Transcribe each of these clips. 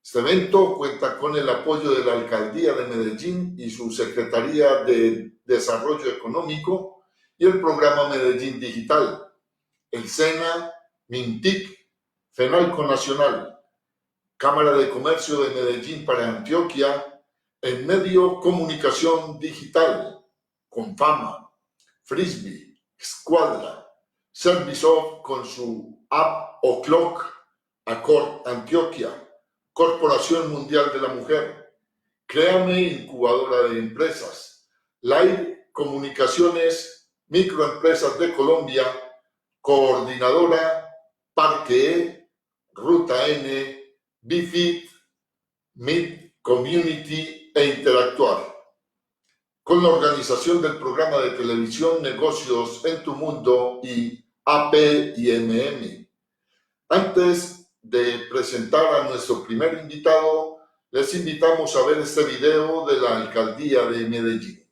Este evento cuenta con el apoyo de la Alcaldía de Medellín y su Secretaría de Desarrollo Económico y el programa Medellín Digital, el SENA, MINTIC, FENALCO Nacional, Cámara de Comercio de Medellín para Antioquia, el medio Comunicación Digital, Confama, Frisbee, Squadra, Servisoft con su app O'Clock, Accord Antioquia, Corporación Mundial de la Mujer, Créame Incubadora de Empresas, Live Comunicaciones, Microempresas de Colombia, Coordinadora, Parque E, Ruta N, BIFIT, Meet Community e Interactuar. Con la organización del programa de televisión Negocios en tu Mundo y APIMM. Antes de presentar a nuestro primer invitado, les invitamos a ver este video de la Alcaldía de Medellín.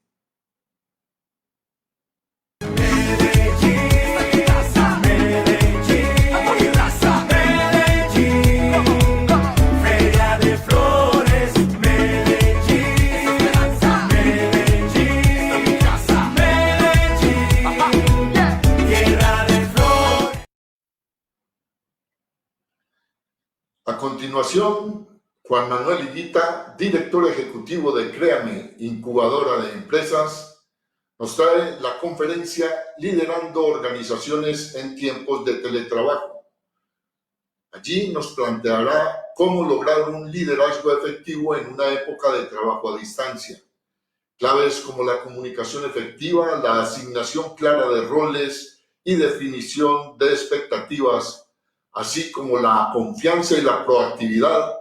A continuación, Juan Manuel Higuita, director ejecutivo de Créame, incubadora de empresas, nos trae la conferencia Liderando Organizaciones en Tiempos de Teletrabajo. Allí nos planteará cómo lograr un liderazgo efectivo en una época de trabajo a distancia. Claves como la comunicación efectiva, la asignación clara de roles y definición de expectativas, así como la confianza y la proactividad,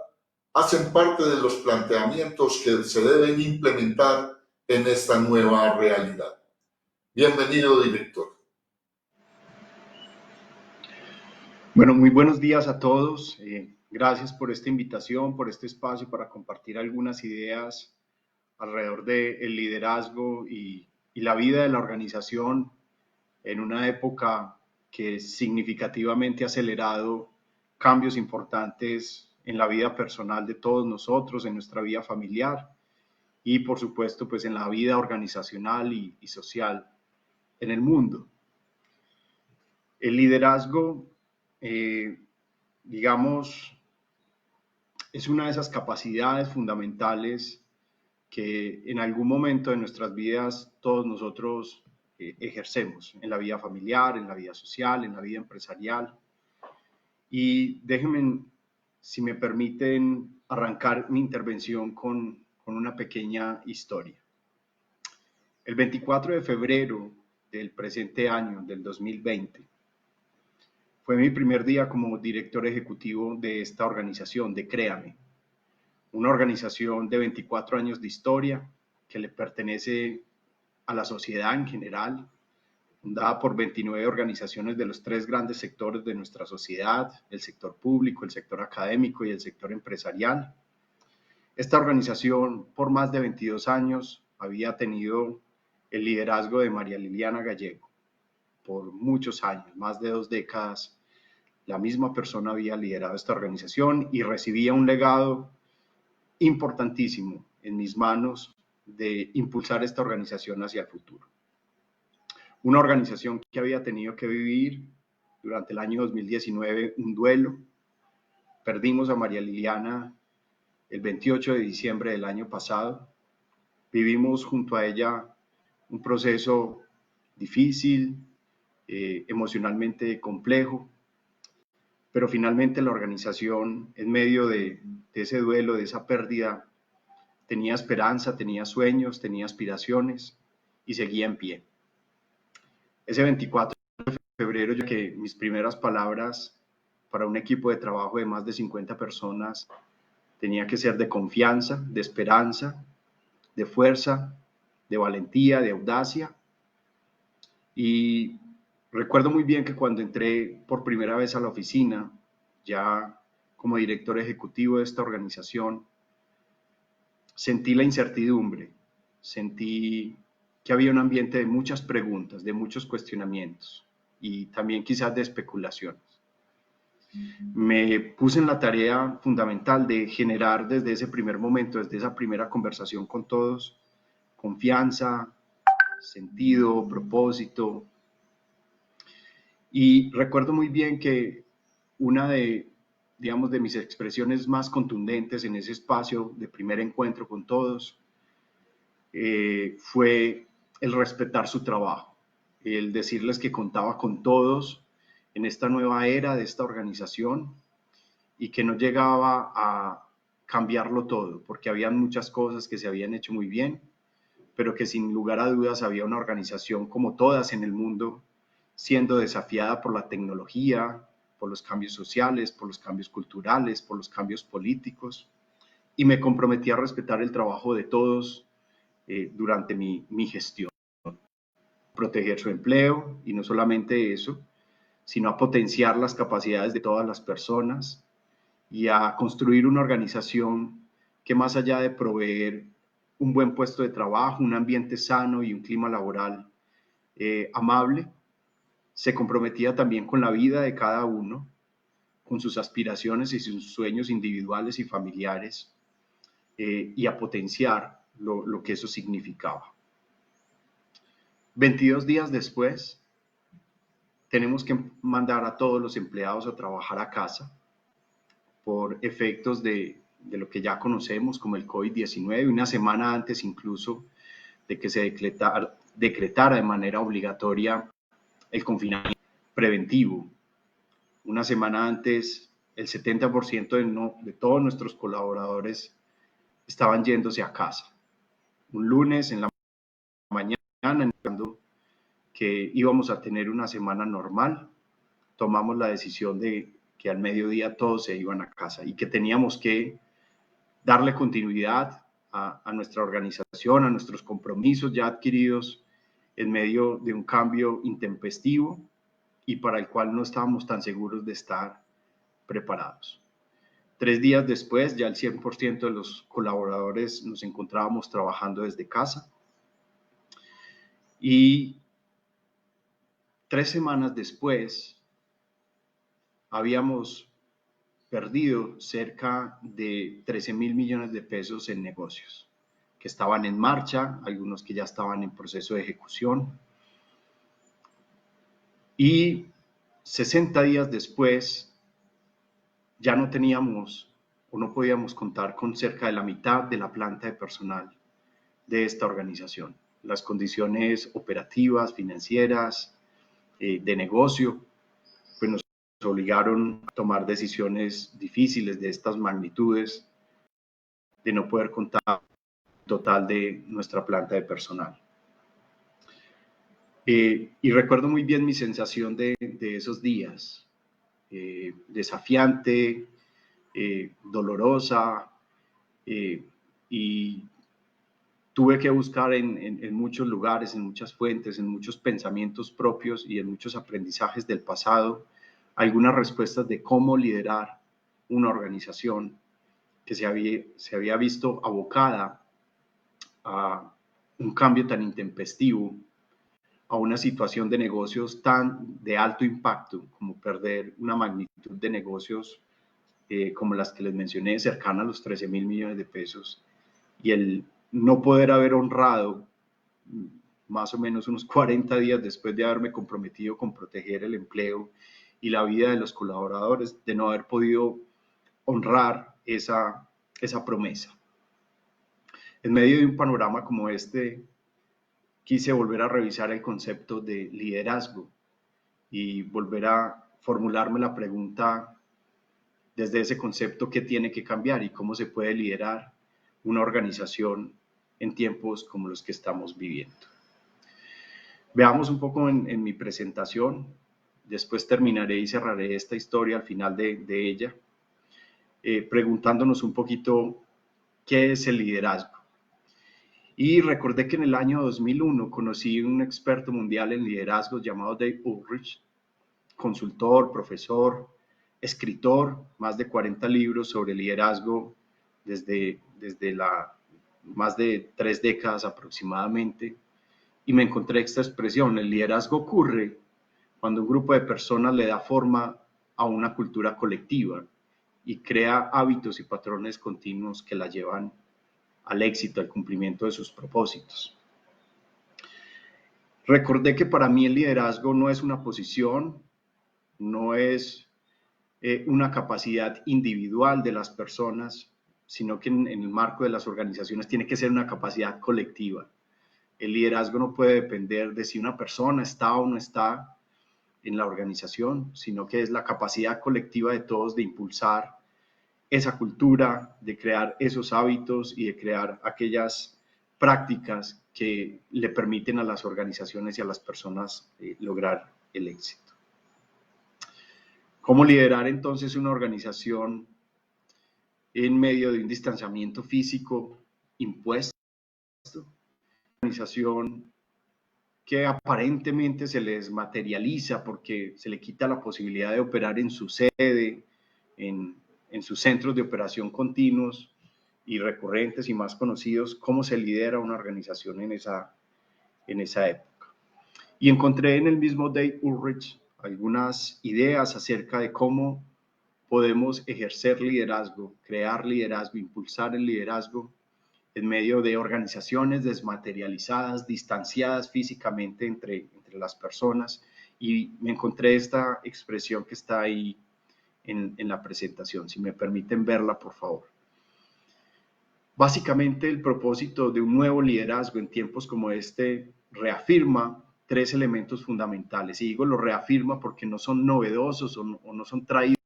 hacen parte de los planteamientos que se deben implementar en esta nueva realidad. Bienvenido, director. Bueno, muy buenos días a todos. Gracias por esta invitación, por este espacio para compartir algunas ideas alrededor del liderazgo y la vida de la organización en una época que significativamente ha acelerado cambios importantes en la vida personal de todos nosotros, en nuestra vida familiar y por supuesto pues en la vida organizacional y social en el mundo. El liderazgo, digamos, es una de esas capacidades fundamentales que en algún momento de nuestras vidas todos nosotros ejercemos en la vida familiar, en la vida social, en la vida empresarial. Y déjenme, si me permiten, arrancar mi intervención con una pequeña historia. El 24 de febrero del presente año, del 2020, fue mi primer día como director ejecutivo de esta organización, de Créame, una organización de 24 años de historia que le pertenece a la sociedad en general, fundada por 29 organizaciones de los 3 grandes sectores de nuestra sociedad, el sector público, el sector académico y el sector empresarial. Esta organización, por más de 22 años, había tenido el liderazgo de María Liliana Gallego. Por muchos años, más de 2 décadas, la misma persona había liderado esta organización y recibía un legado importantísimo en mis manos de impulsar esta organización hacia el futuro. Una organización que había tenido que vivir durante el año 2019 un duelo. Perdimos a María Liliana el 28 de diciembre del año pasado. Vivimos junto a ella un proceso difícil, emocionalmente complejo, pero finalmente la organización, en medio de ese duelo, de esa pérdida, tenía esperanza, tenía sueños, tenía aspiraciones y seguía en pie. Ese 24 de febrero, yo que mis primeras palabras para un equipo de trabajo de más de 50 personas tenía que ser de confianza, de esperanza, de fuerza, de valentía, de audacia. Y recuerdo muy bien que cuando entré por primera vez a la oficina, ya como director ejecutivo de esta organización, sentí la incertidumbre, sentí que había un ambiente de muchas preguntas, de muchos cuestionamientos y también quizás de especulaciones. me puse en la tarea fundamental de generar desde ese primer momento, desde esa primera conversación con todos, confianza, sentido, propósito. Y recuerdo muy bien que una de mis expresiones más contundentes en ese espacio de primer encuentro con todos fue el respetar su trabajo, el decirles que contaba con todos en esta nueva era de esta organización y que no llegaba a cambiarlo todo, porque habían muchas cosas que se habían hecho muy bien, pero que sin lugar a dudas había una organización como todas en el mundo siendo desafiada por la tecnología, por los cambios sociales, por los cambios culturales, por los cambios políticos, y me comprometí a respetar el trabajo de todos durante mi gestión, proteger su empleo y no solamente eso, sino a potenciar las capacidades de todas las personas y a construir una organización que más allá de proveer un buen puesto de trabajo, un ambiente sano y un clima laboral amable, se comprometía también con la vida de cada uno, con sus aspiraciones y sus sueños individuales y familiares, y a potenciar lo que eso significaba. 22 días después, tenemos que mandar a todos los empleados a trabajar a casa por efectos de lo que ya conocemos como el COVID-19, una semana antes incluso de que se decretara de manera obligatoria el confinamiento preventivo. Una semana antes, el 70% de todos nuestros colaboradores estaban yéndose a casa. Un lunes en la mañana, indicando que íbamos a tener una semana normal, tomamos la decisión de que al mediodía todos se iban a casa y que teníamos que darle continuidad a nuestra organización, a nuestros compromisos ya adquiridos en medio de un cambio intempestivo y para el cual no estábamos tan seguros de estar preparados. 3 días después, ya el 100% de los colaboradores nos encontrábamos trabajando desde casa y 3 semanas después habíamos perdido cerca de 13.000 millones de pesos en negocios que estaban en marcha, algunos que ya estaban en proceso de ejecución. Y 60 días después ya no teníamos o no podíamos contar con cerca de la mitad de la planta de personal de esta organización. Las condiciones operativas, financieras, de negocio, pues nos obligaron a tomar decisiones difíciles de estas magnitudes, de no poder contar total de nuestra planta de personal. Y recuerdo muy bien mi sensación de esos días, desafiante, dolorosa, y tuve que buscar en muchos lugares, en muchas fuentes, en muchos pensamientos propios y en muchos aprendizajes del pasado, algunas respuestas de cómo liderar una organización que se había visto abocada a un cambio tan intempestivo, a una situación de negocios tan de alto impacto como perder una magnitud de negocios como las que les mencioné, cercana a los 13.000 millones de pesos, y el no poder haber honrado más o menos unos 40 días después de haberme comprometido con proteger el empleo y la vida de los colaboradores, de no haber podido honrar esa promesa. En medio de un panorama como este, quise volver a revisar el concepto de liderazgo y volver a formularme la pregunta desde ese concepto: ¿qué tiene que cambiar y cómo se puede liderar una organización en tiempos como los que estamos viviendo? Veamos un poco en mi presentación, después terminaré y cerraré esta historia al final de ella, preguntándonos un poquito qué es el liderazgo. Y recordé que en el año 2001 conocí a un experto mundial en liderazgo llamado Dave Ulrich, consultor, profesor, escritor, más de 40 libros sobre liderazgo desde más de 3 décadas aproximadamente, y me encontré esta expresión: el liderazgo ocurre cuando un grupo de personas le da forma a una cultura colectiva y crea hábitos y patrones continuos que la llevan al éxito, al cumplimiento de sus propósitos. Recordé que para mí el liderazgo no es una posición, no es una capacidad individual de las personas, sino que en el marco de las organizaciones tiene que ser una capacidad colectiva. El liderazgo no puede depender de si una persona está o no está en la organización, sino que es la capacidad colectiva de todos de impulsar esa cultura, de crear esos hábitos y de crear aquellas prácticas que le permiten a las organizaciones y a las personas lograr el éxito. ¿Cómo liderar entonces una organización en medio de un distanciamiento físico impuesto? Una organización que aparentemente se les materializa porque se le quita la posibilidad de operar en su sede, en sus centros de operación continuos y recurrentes y más conocidos. ¿Cómo se lidera una organización en esa época? Y encontré en el mismo Dave Ulrich algunas ideas acerca de cómo podemos ejercer liderazgo, crear liderazgo, impulsar el liderazgo en medio de organizaciones desmaterializadas, distanciadas físicamente entre las personas. Y me encontré esta expresión que está ahí en la presentación. Si me permiten verla, por favor. Básicamente, el propósito de un nuevo liderazgo en tiempos como este reafirma tres elementos fundamentales. Y digo lo reafirma porque no son novedosos o no son traídos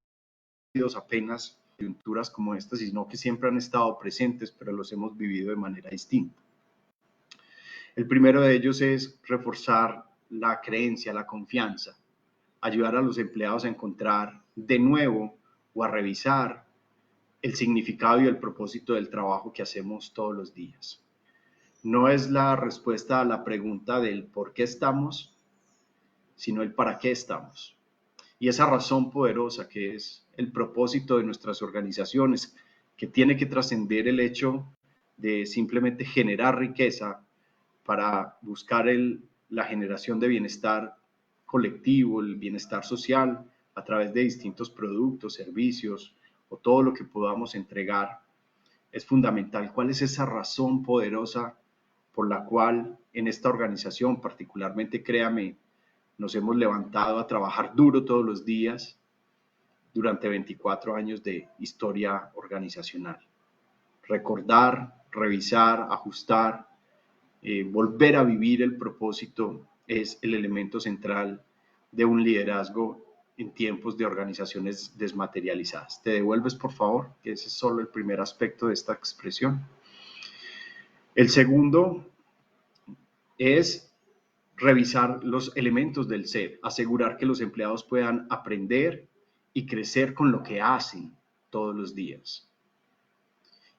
apenas coyunturas como estas, sino que siempre han estado presentes, pero los hemos vivido de manera distinta. El primero de ellos es reforzar la creencia, la confianza, ayudar a los empleados a encontrar de nuevo o a revisar el significado y el propósito del trabajo que hacemos todos los días. No es la respuesta a la pregunta del por qué estamos, sino el para qué estamos. Y esa razón poderosa que es el propósito de nuestras organizaciones, que tiene que trascender el hecho de simplemente generar riqueza para buscar la generación de bienestar colectivo, el bienestar social a través de distintos productos, servicios o todo lo que podamos entregar, es fundamental. ¿Cuál es esa razón poderosa por la cual en esta organización, particularmente, créame, nos hemos levantado a trabajar duro todos los días durante 24 años de historia organizacional? Recordar, revisar, ajustar, volver a vivir el propósito es el elemento central de un liderazgo en tiempos de organizaciones desmaterializadas. ¿Te devuelves, por favor? Que ese es solo el primer aspecto de esta expresión. El segundo es revisar los elementos del ser, asegurar que los empleados puedan aprender y crecer con lo que hacen todos los días.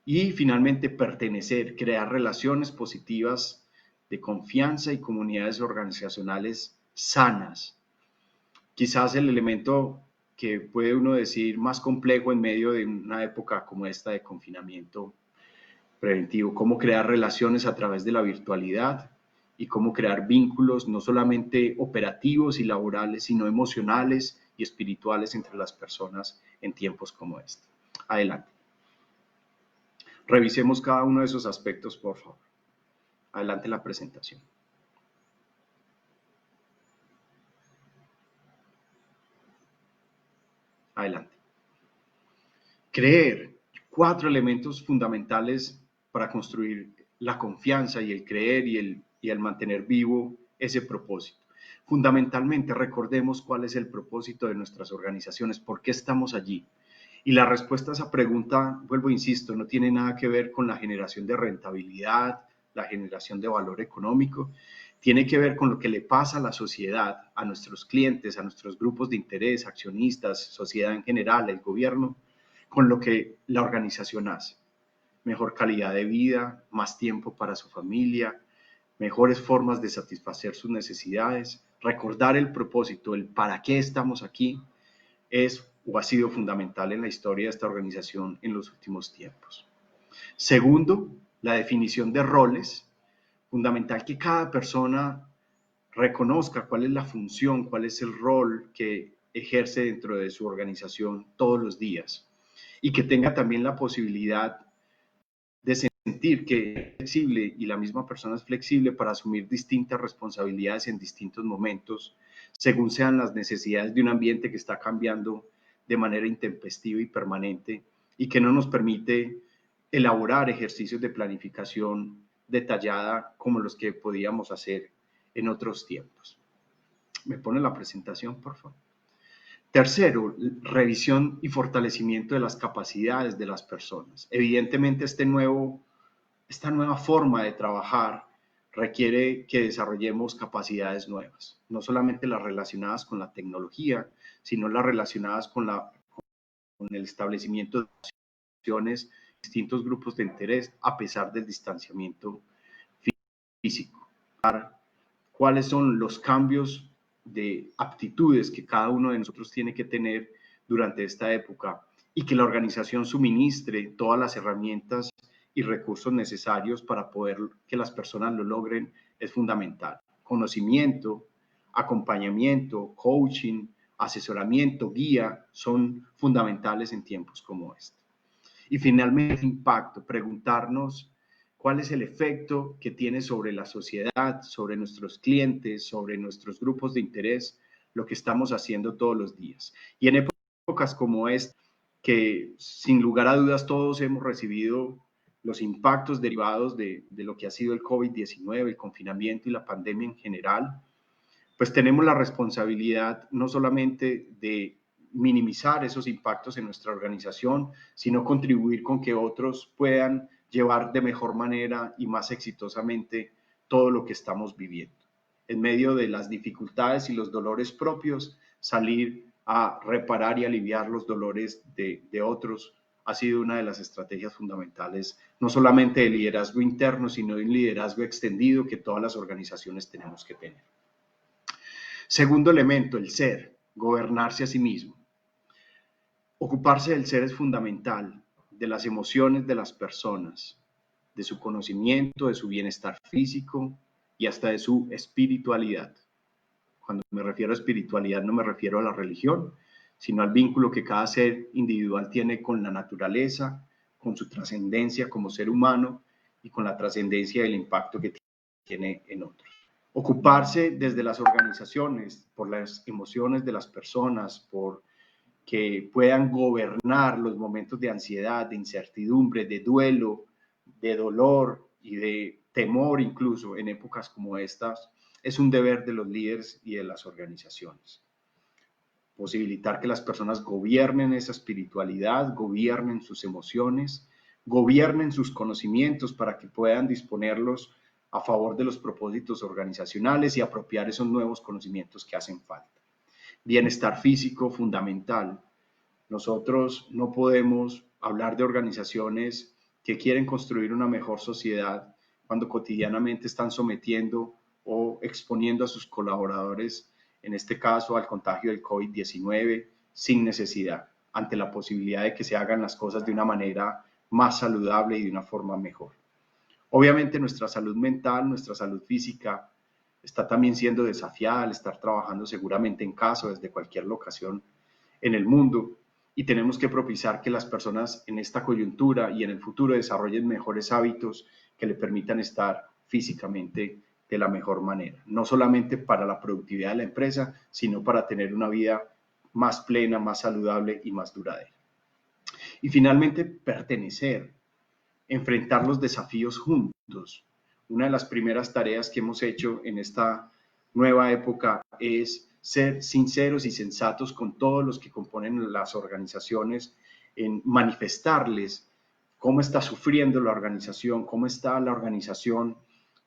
Y finalmente, pertenecer, crear relaciones positivas de confianza y comunidades organizacionales sanas. Quizás el elemento que puede uno decir más complejo en medio de una época como esta de confinamiento preventivo, cómo crear relaciones a través de la virtualidad y cómo crear vínculos no solamente operativos y laborales, sino emocionales y espirituales entre las personas en tiempos como este. Adelante. Revisemos cada uno de esos aspectos, por favor. Adelante la presentación. Adelante. Creer. 4 elementos fundamentales para construir la confianza y el creer y el mantener vivo ese propósito. Fundamentalmente, recordemos cuál es el propósito de nuestras organizaciones, por qué estamos allí. Y la respuesta a esa pregunta, vuelvo, insisto, no tiene nada que ver con la generación de rentabilidad, la generación de valor económico, tiene que ver con lo que le pasa a la sociedad, a nuestros clientes, a nuestros grupos de interés, accionistas, sociedad en general, el gobierno, con lo que la organización hace. Mejor calidad de vida, más tiempo para su familia, mejores formas de satisfacer sus necesidades. Recordar el propósito, el para qué estamos aquí, es o ha sido fundamental en la historia de esta organización en los últimos tiempos. Segundo, la definición de roles. Fundamental que cada persona reconozca cuál es la función, cuál es el rol que ejerce dentro de su organización todos los días y que tenga también la posibilidad de sentir que es flexible y la misma persona es flexible para asumir distintas responsabilidades en distintos momentos, según sean las necesidades de un ambiente que está cambiando de manera intempestiva y permanente y que no nos permite elaborar ejercicios de planificación detallada como los que podíamos hacer en otros tiempos. ¿Me pone la presentación, por favor? Tercero, revisión y fortalecimiento de las capacidades de las personas. Evidentemente, esta nueva forma de trabajar requiere que desarrollemos capacidades nuevas, no solamente las relacionadas con la tecnología, sino las relacionadas con el establecimiento de acciones, distintos grupos de interés, a pesar del distanciamiento físico. ¿Cuáles son los cambios de aptitudes que cada uno de nosotros tiene que tener durante esta época y que la organización suministre todas las herramientas y recursos necesarios para poder que las personas lo logren? Es fundamental. Conocimiento, acompañamiento, coaching, asesoramiento, guía son fundamentales en tiempos como este. Y finalmente, impacto, preguntarnos cuál es el efecto que tiene sobre la sociedad, sobre nuestros clientes, sobre nuestros grupos de interés, lo que estamos haciendo todos los días. Y en épocas como esta, que sin lugar a dudas todos hemos recibido los impactos derivados de lo que ha sido el COVID-19, el confinamiento y la pandemia en general, pues tenemos la responsabilidad no solamente de minimizar esos impactos en nuestra organización, sino contribuir con que otros puedan llevar de mejor manera y más exitosamente todo lo que estamos viviendo. En medio de las dificultades y los dolores propios, salir a reparar y aliviar los dolores de otros ha sido una de las estrategias fundamentales, no solamente de liderazgo interno, sino de un liderazgo extendido que todas las organizaciones tenemos que tener. Segundo elemento, el ser, gobernarse a sí mismo. Ocuparse del ser es fundamental, de las emociones de las personas, de su conocimiento, de su bienestar físico y hasta de su espiritualidad. Cuando me refiero a espiritualidad no me refiero a la religión, sino al vínculo que cada ser individual tiene con la naturaleza, con su trascendencia como ser humano y con la trascendencia del impacto que tiene en otros. Ocuparse desde las organizaciones por las emociones de las personas, por que puedan gobernar los momentos de ansiedad, de incertidumbre, de duelo, de dolor y de temor incluso en épocas como estas, es un deber de los líderes y de las organizaciones. Posibilitar que las personas gobiernen esa espiritualidad, gobiernen sus emociones, gobiernen sus conocimientos para que puedan disponerlos a favor de los propósitos organizacionales y apropiar esos nuevos conocimientos que hacen falta. Bienestar físico fundamental. Nosotros no podemos hablar de organizaciones que quieren construir una mejor sociedad cuando cotidianamente están sometiendo o exponiendo a sus colaboradores, en este caso al contagio del COVID-19, sin necesidad, ante la posibilidad de que se hagan las cosas de una manera más saludable y de una forma mejor. Obviamente nuestra salud mental, nuestra salud física está también siendo desafiada al estar trabajando seguramente en casa desde cualquier locación en el mundo y tenemos que propiciar que las personas en esta coyuntura y en el futuro desarrollen mejores hábitos que le permitan estar físicamente de la mejor manera, no solamente para la productividad de la empresa, sino para tener una vida más plena, más saludable y más duradera. Y finalmente, pertenecer, enfrentar los desafíos juntos. Una de las primeras tareas que hemos hecho en esta nueva época es ser sinceros y sensatos con todos los que componen las organizaciones, en manifestarles cómo está sufriendo la organización, cómo está la organización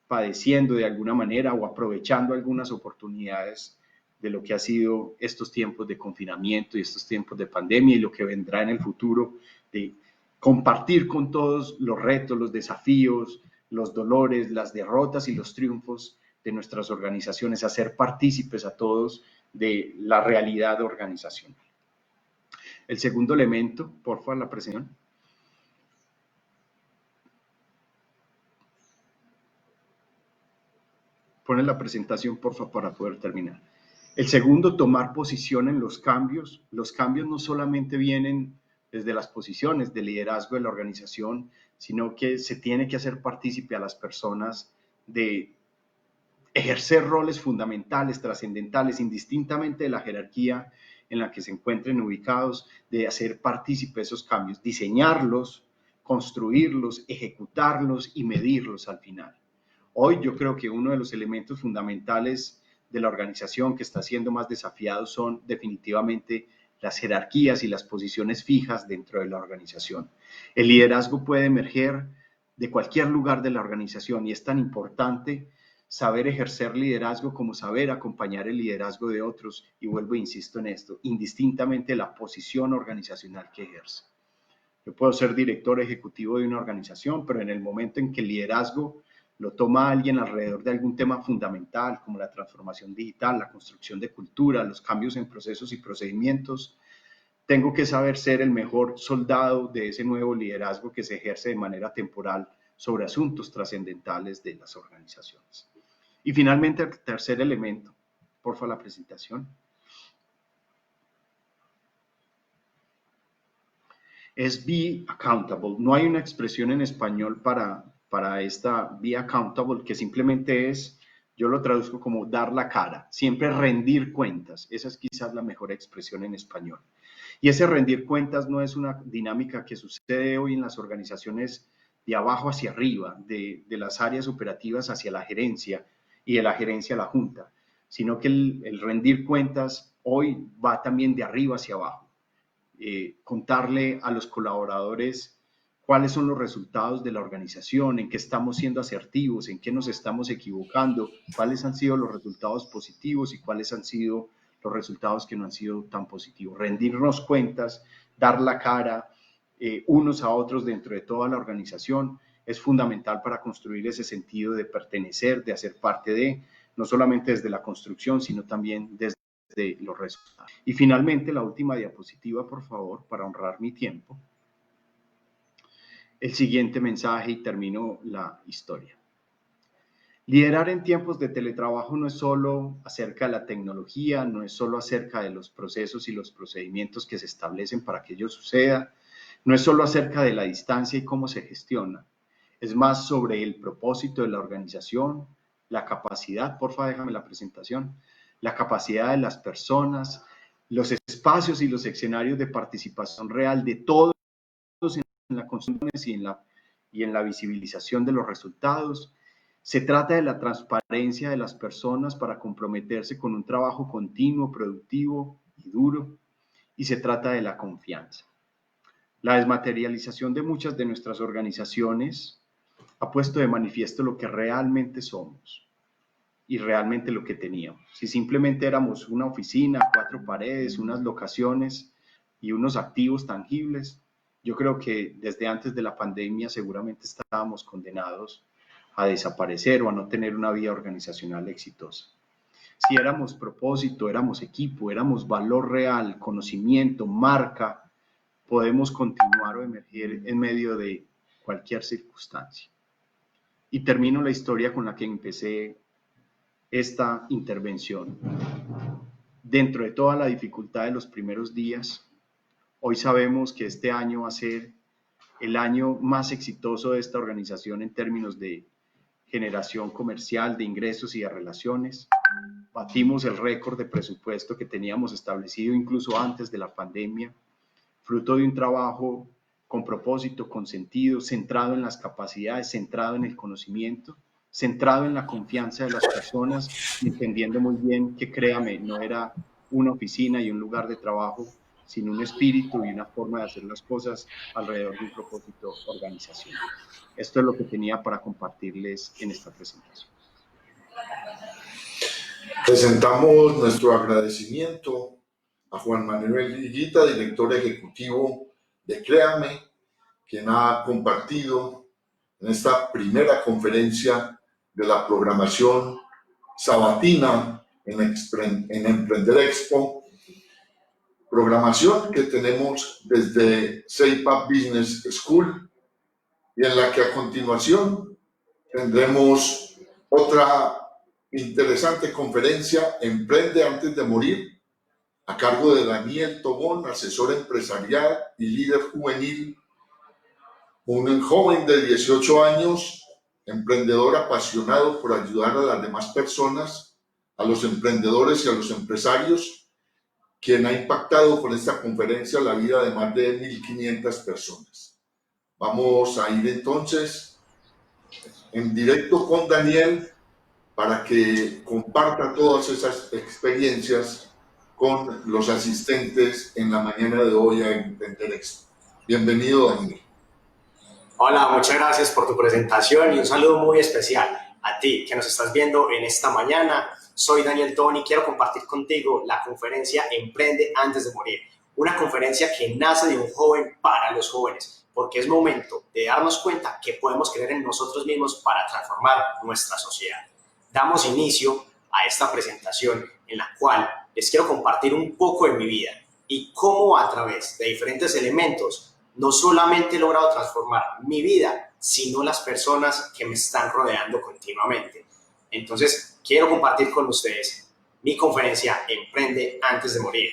padeciendo de alguna manera o aprovechando algunas oportunidades de lo que ha sido estos tiempos de confinamiento y estos tiempos de pandemia y lo que vendrá en el futuro, de compartir con todos los retos, los desafíos, los dolores, las derrotas y los triunfos de nuestras organizaciones, hacer partícipes a todos de la realidad organizacional. El segundo elemento, por favor, la presentación. Ponen la presentación, por favor, para poder terminar. El segundo, tomar posición en los cambios. Los cambios no solamente vienen desde las posiciones de liderazgo de la organización, sino que se tiene que hacer partícipe a las personas de ejercer roles fundamentales, trascendentales, indistintamente de la jerarquía en la que se encuentren ubicados, de hacer partícipe esos cambios, diseñarlos, construirlos, ejecutarlos y medirlos al final. Hoy yo creo que uno de los elementos fundamentales de la organización que está siendo más desafiado son definitivamente las jerarquías y las posiciones fijas dentro de la organización. El liderazgo puede emerger de cualquier lugar de la organización y es tan importante saber ejercer liderazgo como saber acompañar el liderazgo de otros, y vuelvo e insisto en esto, indistintamente de la posición organizacional que ejerce. Yo puedo ser director ejecutivo de una organización, pero en el momento en que el liderazgo lo toma alguien alrededor de algún tema fundamental, como la transformación digital, la construcción de cultura, los cambios en procesos y procedimientos, tengo que saber ser el mejor soldado de ese nuevo liderazgo que se ejerce de manera temporal sobre asuntos trascendentales de las organizaciones. Y finalmente, el tercer elemento, por favor, la presentación, es be accountable. No hay una expresión en español para esta be accountable, que simplemente es, yo lo traduzco como dar la cara, siempre rendir cuentas. Esa es quizás la mejor expresión en español. Y ese rendir cuentas no es una dinámica que sucede hoy en las organizaciones de abajo hacia arriba, de las áreas operativas hacia la gerencia y de la gerencia a la junta, sino que el rendir cuentas hoy va también de arriba hacia abajo. Contarle a los colaboradores cuáles son los resultados de la organización, en qué estamos siendo asertivos, en qué nos estamos equivocando, cuáles han sido los resultados positivos y cuáles han sido los resultados que no han sido tan positivos. Rendirnos cuentas, dar la cara unos a otros dentro de toda la organización es fundamental para construir ese sentido de pertenecer, de hacer parte de, no solamente desde la construcción, sino también desde los resultados. Y finalmente, la última diapositiva, por favor, para honrar mi tiempo. El siguiente mensaje y termino la historia. Liderar en tiempos de teletrabajo no es solo acerca de la tecnología, no es solo acerca de los procesos y los procedimientos que se establecen para que ello suceda, no es solo acerca de la distancia y cómo se gestiona, es más sobre el propósito de la organización, la capacidad, porfa, déjame la presentación, la capacidad de las personas, los espacios y los escenarios de participación real de todos en la construcción y en la visibilización de los resultados. Se trata de la transparencia de las personas para comprometerse con un trabajo continuo, productivo y duro, y se trata de la confianza. La desmaterialización de muchas de nuestras organizaciones ha puesto de manifiesto lo que realmente somos y realmente lo que teníamos. Si simplemente éramos una oficina, 4 paredes, unas locaciones y unos activos tangibles, yo creo que desde antes de la pandemia seguramente estábamos condenados a desaparecer o a no tener una vida organizacional exitosa. Si éramos propósito, éramos equipo, éramos valor real, conocimiento, marca, podemos continuar o emerger en medio de cualquier circunstancia. Y termino la historia con la que empecé esta intervención. Dentro de toda la dificultad de los primeros días, hoy sabemos que este año va a ser el año más exitoso de esta organización en términos de generación comercial, de ingresos y de relaciones. Batimos el récord de presupuesto que teníamos establecido incluso antes de la pandemia, fruto de un trabajo con propósito, con sentido, centrado en las capacidades, centrado en el conocimiento, centrado en la confianza de las personas y entendiendo muy bien que, créame, no era una oficina y un lugar de trabajo, sino un espíritu y una forma de hacer las cosas alrededor de un propósito organizacional. Esto es lo que tenía para compartirles en esta presentación. Presentamos nuestro agradecimiento a Juan Manuel Higuita, director ejecutivo de Créame, quien ha compartido en esta primera conferencia de la programación sabatina en Emprender Expo, programación que tenemos desde Seipa Business School y en la que a continuación tendremos otra interesante conferencia Emprende antes de morir, a cargo de Daniel Tobón, asesor empresarial y líder juvenil, un joven de 18 años, emprendedor apasionado por ayudar a las demás personas, a los emprendedores y a los empresarios, quien ha impactado con esta conferencia la vida de más de 1,500 personas. Vamos a ir entonces en directo con Daniel para que comparta todas esas experiencias con los asistentes en la mañana de hoy a Emprender Expo. Bienvenido, Daniel. Hola, muchas gracias por tu presentación y un saludo muy especial a ti que nos estás viendo en esta mañana. Soy Daniel Tobón y quiero compartir contigo la conferencia Emprende antes de morir, una conferencia que nace de un joven para los jóvenes, porque es momento de darnos cuenta que podemos creer en nosotros mismos para transformar nuestra sociedad. Damos inicio a esta presentación en la cual les quiero compartir un poco de mi vida y cómo a través de diferentes elementos no solamente he logrado transformar mi vida, sino las personas que me están rodeando continuamente. Entonces, quiero compartir con ustedes mi conferencia Emprende antes de morir.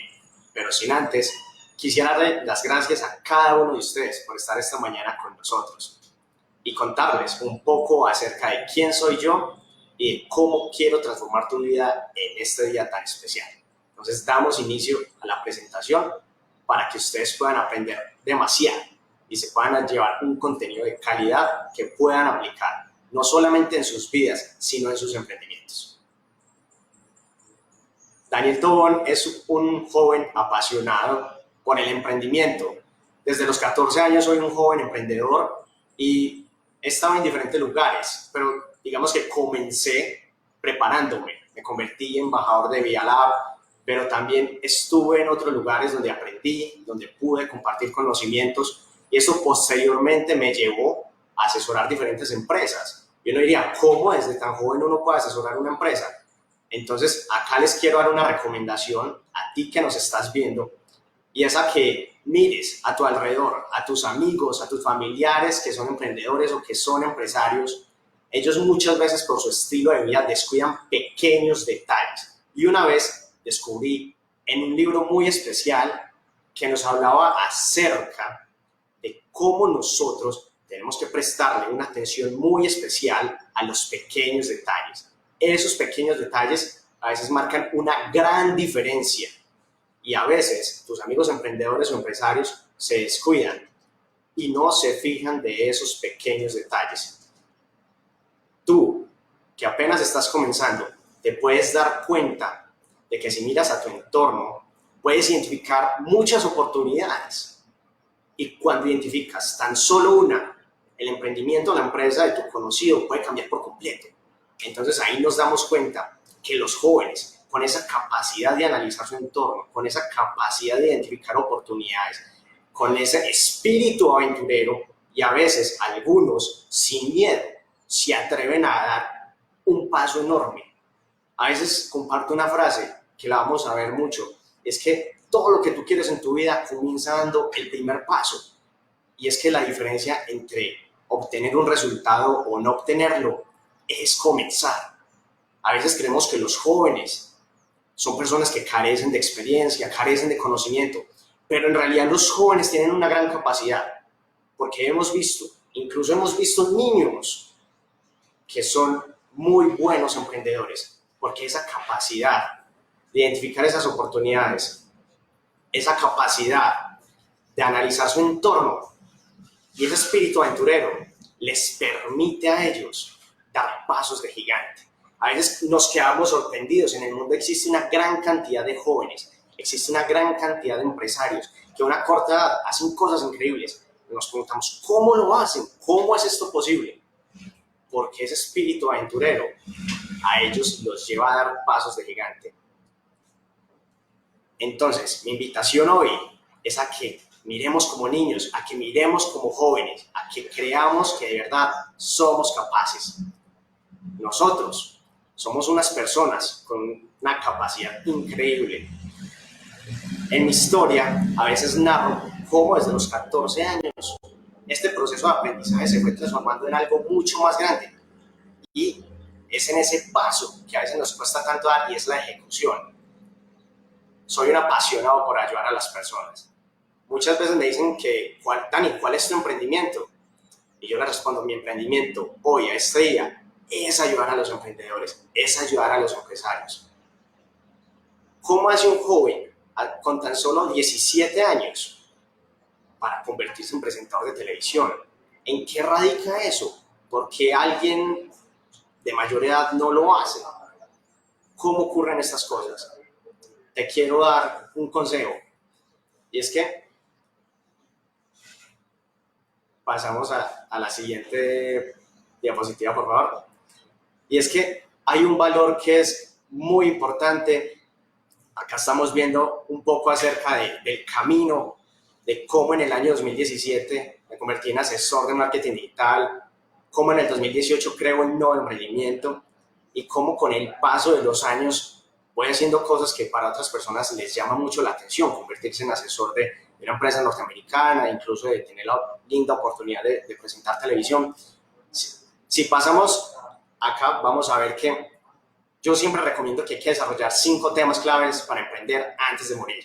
Pero sin antes, quisiera dar las gracias a cada uno de ustedes por estar esta mañana con nosotros y contarles un poco acerca de quién soy yo y de cómo quiero transformar tu vida en este día tan especial. Entonces, damos inicio a la presentación para que ustedes puedan aprender demasiado y se puedan llevar un contenido de calidad que puedan aplicar no solamente en sus vidas, sino en sus emprendimientos. Daniel Tobón es un joven apasionado por el emprendimiento. Desde los 14 años soy un joven emprendedor y he estado en diferentes lugares, pero digamos que comencé preparándome. Me convertí en embajador de VIALAB, pero también estuve en otros lugares donde aprendí, donde pude compartir conocimientos y eso posteriormente me llevó a asesorar diferentes empresas. Yo no diría, ¿cómo desde tan joven uno puede asesorar una empresa? Entonces, acá les quiero dar una recomendación a ti que nos estás viendo y es a que mires a tu alrededor, a tus amigos, a tus familiares que son emprendedores o que son empresarios. Ellos muchas veces por su estilo de vida descuidan pequeños detalles y una vez descubrí en un libro muy especial que nos hablaba acerca de cómo nosotros tenemos que prestarle una atención muy especial a los pequeños detalles. Esos pequeños detalles a veces marcan una gran diferencia y a veces tus amigos emprendedores o empresarios se descuidan y no se fijan de esos pequeños detalles. Tú, que apenas estás comenzando, te puedes dar cuenta de que si miras a tu entorno, puedes identificar muchas oportunidades. Y cuando identificas tan solo una, el emprendimiento o la empresa de tu conocido puede cambiar por completo. Entonces ahí nos damos cuenta que los jóvenes, con esa capacidad de analizar su entorno, con esa capacidad de identificar oportunidades, con ese espíritu aventurero y a veces algunos sin miedo se atreven a dar un paso enorme. A veces comparto una frase que la vamos a ver mucho, es que todo lo que tú quieres en tu vida comienza dando el primer paso. Y es que la diferencia entre obtener un resultado o no obtenerlo es comenzar. A veces creemos que los jóvenes son personas que carecen de experiencia, carecen de conocimiento, pero en realidad los jóvenes tienen una gran capacidad, porque incluso hemos visto niños que son muy buenos emprendedores, porque esa capacidad de identificar esas oportunidades, esa capacidad de analizar su entorno y ese espíritu aventurero les permite a ellos dar pasos de gigante. A veces nos quedamos sorprendidos. En el mundo existe una gran cantidad de jóvenes, existe una gran cantidad de empresarios que a una corta edad hacen cosas increíbles. Nos preguntamos, ¿cómo lo hacen? ¿Cómo es esto posible? Porque ese espíritu aventurero a ellos los lleva a dar pasos de gigante. Entonces, mi invitación hoy es a que miremos como niños, a que miremos como jóvenes, a que creamos que de verdad somos capaces. Nosotros somos unas personas con una capacidad increíble. En mi historia, a veces narro cómo desde los 14 años este proceso de aprendizaje se fue transformando en algo mucho más grande. Y es en ese paso que a veces nos cuesta tanto dar y es la ejecución. Soy un apasionado por ayudar a las personas. Muchas veces me dicen que, Dani, ¿cuál es tu emprendimiento? Y yo les respondo, mi emprendimiento hoy, a este día, es ayudar a los emprendedores, es ayudar a los empresarios. ¿Cómo hace un joven con tan solo 17 años para convertirse en presentador de televisión? ¿En qué radica eso? ¿Por qué alguien de mayor edad no lo hace? ¿Cómo ocurren estas cosas? Te quiero dar un consejo, y es que pasamos a la siguiente diapositiva, por favor. Y es que hay un valor que es muy importante. Acá estamos viendo un poco acerca del camino, de cómo en el año 2017 me convertí en asesor de marketing digital, cómo en el 2018 creo en nuevo emprendimiento y cómo con el paso de los años voy haciendo cosas que para otras personas les llama mucho la atención, convertirse en asesor de una empresa norteamericana, incluso de tener la linda oportunidad de presentar televisión. Si pasamos acá, vamos a ver que yo siempre recomiendo que hay que desarrollar 5 temas claves para emprender antes de morir.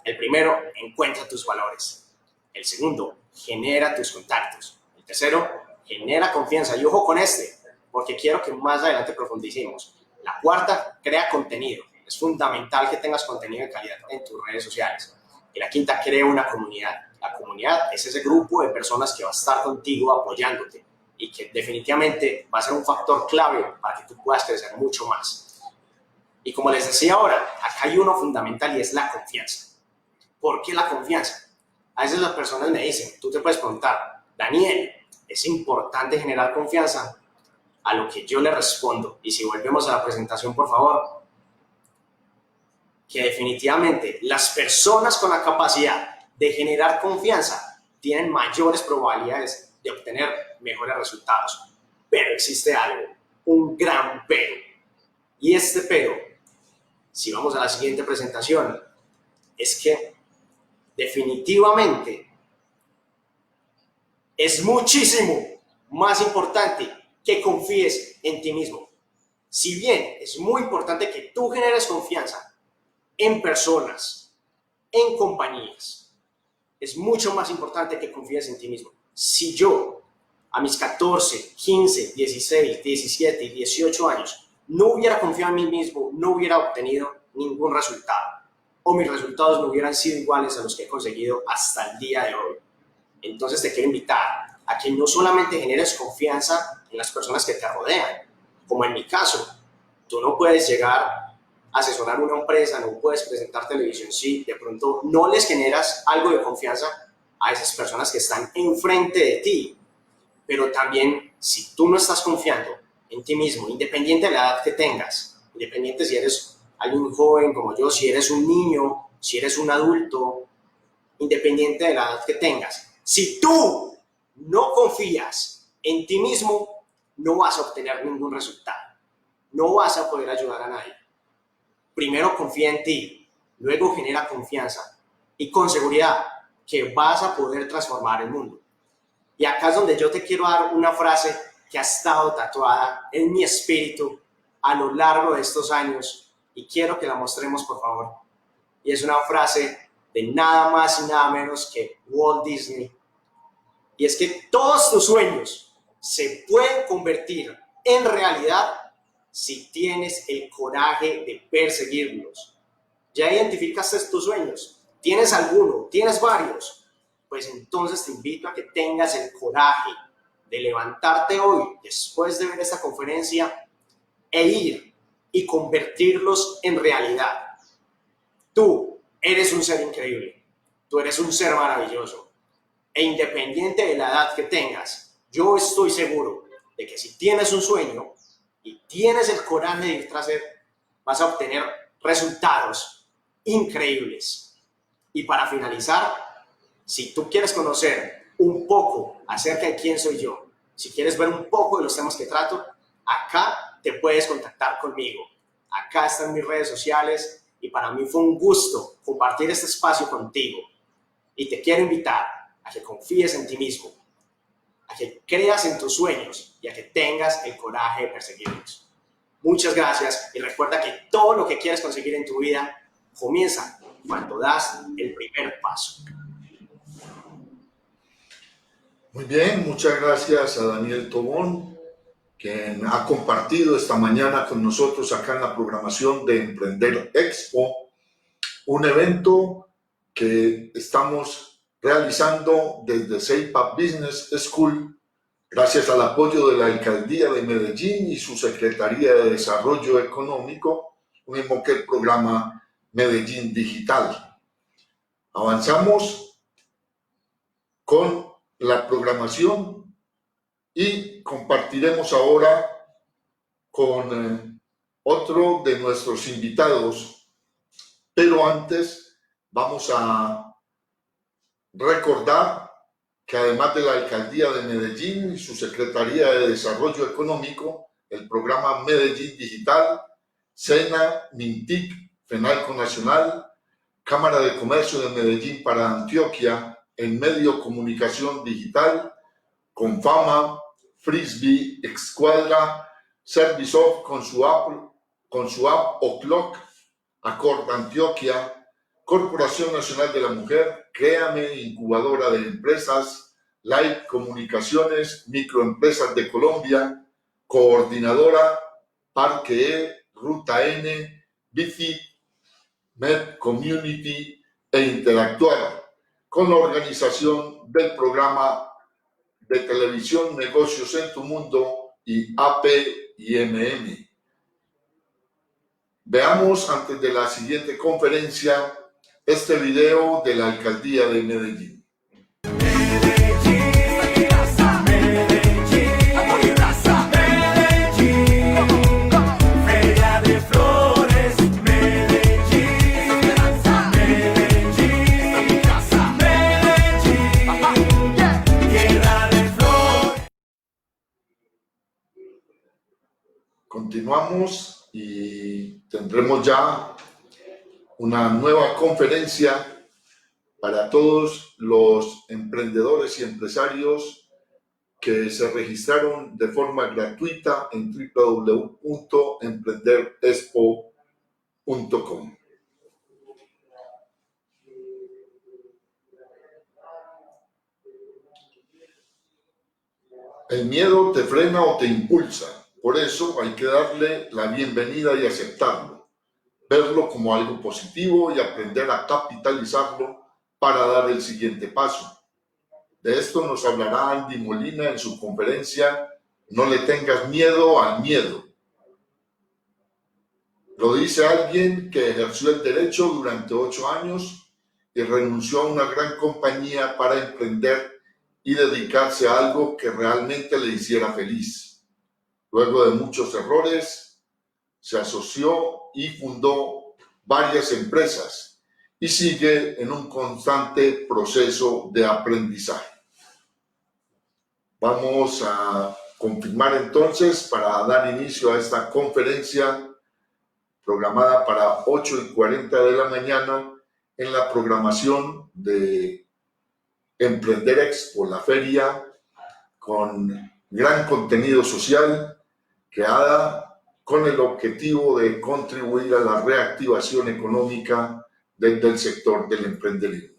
El primero, encuentra tus valores. El segundo, genera tus contactos. El tercero, genera confianza. Y ojo con este, porque quiero que más adelante profundicemos. La cuarta, crea contenido. Es fundamental que tengas contenido de calidad en tus redes sociales. Y la quinta, crea una comunidad. La comunidad es ese grupo de personas que va a estar contigo apoyándote y que definitivamente va a ser un factor clave para que tú puedas crecer mucho más. Y como les decía ahora, acá hay uno fundamental y es la confianza. ¿Por qué la confianza? A veces las personas me dicen, tú te puedes preguntar, Daniel, ¿es importante generar confianza? A lo que yo le respondo, y si volvemos a la presentación, por favor, que definitivamente las personas con la capacidad de generar confianza tienen mayores probabilidades de obtener mejores resultados. Pero existe algo, un gran pero. Y este pero, si vamos a la siguiente presentación, es que definitivamente es muchísimo más importante que confíes en ti mismo. Si bien es muy importante que tú generes confianza en personas, en compañías, es mucho más importante que confíes en ti mismo. Si yo a mis 14, 15, 16, 17 y 18 años no hubiera confiado en mí mismo, no hubiera obtenido ningún resultado, o mis resultados no hubieran sido iguales a los que he conseguido hasta el día de hoy. Entonces te quiero invitar a que no solamente generes confianza en las personas que te rodean, como en mi caso, tú no puedes llegar a asesorar una empresa, no puedes presentar televisión si de pronto no les generas algo de confianza a esas personas que están enfrente de ti. Pero también, si tú no estás confiando en ti mismo, independiente de la edad que tengas, independiente si eres alguien joven como yo, si eres un niño, si eres un adulto, independiente de la edad que tengas, si tú no confías en ti mismo, no vas a obtener ningún resultado. No vas a poder ayudar a nadie. Primero confía en ti, luego genera confianza y con seguridad que vas a poder transformar el mundo. Y acá es donde yo te quiero dar una frase que ha estado tatuada en mi espíritu a lo largo de estos años y quiero que la mostremos, por favor. Y es una frase de nada más y nada menos que Walt Disney. Y es que todos tus sueños se pueden convertir en realidad si tienes el coraje de perseguirlos. ¿Ya identificaste tus sueños? ¿Tienes alguno? ¿Tienes varios? Pues entonces te invito a que tengas el coraje de levantarte hoy, después de ver esta conferencia, e ir y convertirlos en realidad. Tú eres un ser increíble. Tú eres un ser maravilloso. E independiente de la edad que tengas, yo estoy seguro de que si tienes un sueño y tienes el coraje de ir tras él, vas a obtener resultados increíbles. Y para finalizar, si tú quieres conocer un poco acerca de quién soy yo, si quieres ver un poco de los temas que trato, acá te puedes contactar conmigo. Acá están mis redes sociales y para mí fue un gusto compartir este espacio contigo. Y te quiero invitar a que confíes en ti mismo, a que creas en tus sueños y a que tengas el coraje de perseguirlos. Muchas gracias y recuerda que todo lo que quieres conseguir en tu vida comienza cuando das el primer paso. Muy bien, muchas gracias a Daniel Tobón, quien ha compartido esta mañana con nosotros acá en la programación de Emprender Expo, un evento que estamos realizando desde CEIPA Business School, gracias al apoyo de la Alcaldía de Medellín y su Secretaría de Desarrollo Económico, lo mismo que el programa Medellín Digital. Avanzamos con la programación y compartiremos ahora con otro de nuestros invitados, pero antes vamos a recordar que además de la Alcaldía de Medellín y su Secretaría de Desarrollo Económico, el programa Medellín Digital, SENA, MINTIC, FENALCO Nacional, Cámara de Comercio de Medellín para Antioquia, en Medio Comunicación Digital, Confama, Frisbee, Excuadra, Servisoft con su app O'Clock, Accord Antioquia, Corporación Nacional de la Mujer, Créame, Incubadora de Empresas, Live Comunicaciones, Microempresas de Colombia, Coordinadora, Parque E, Ruta N, Bici, Med Community e Interactuar, con la organización del programa de televisión Negocios en tu Mundo y APIMM. Veamos antes de la siguiente conferencia este video de la Alcaldía de Medellín. Continuamos y tendremos ya una nueva conferencia para todos los emprendedores y empresarios que se registraron de forma gratuita en www.emprenderexpo.com. El miedo te frena o te impulsa. Por eso hay que darle la bienvenida y aceptarlo, verlo como algo positivo y aprender a capitalizarlo para dar el siguiente paso. De esto nos hablará Andy Molina en su conferencia No le tengas miedo al miedo. Lo dice alguien que ejerció el derecho durante 8 años y renunció a una gran compañía para emprender y dedicarse a algo que realmente le hiciera feliz. Luego de muchos errores, se asoció y fundó varias empresas y sigue en un constante proceso de aprendizaje. Vamos a confirmar entonces para dar inicio a esta conferencia programada para 8:40 de la mañana en la programación de Emprender Expo, la feria con gran contenido social, creada con el objetivo de contribuir a la reactivación económica desde el sector del emprendedorismo.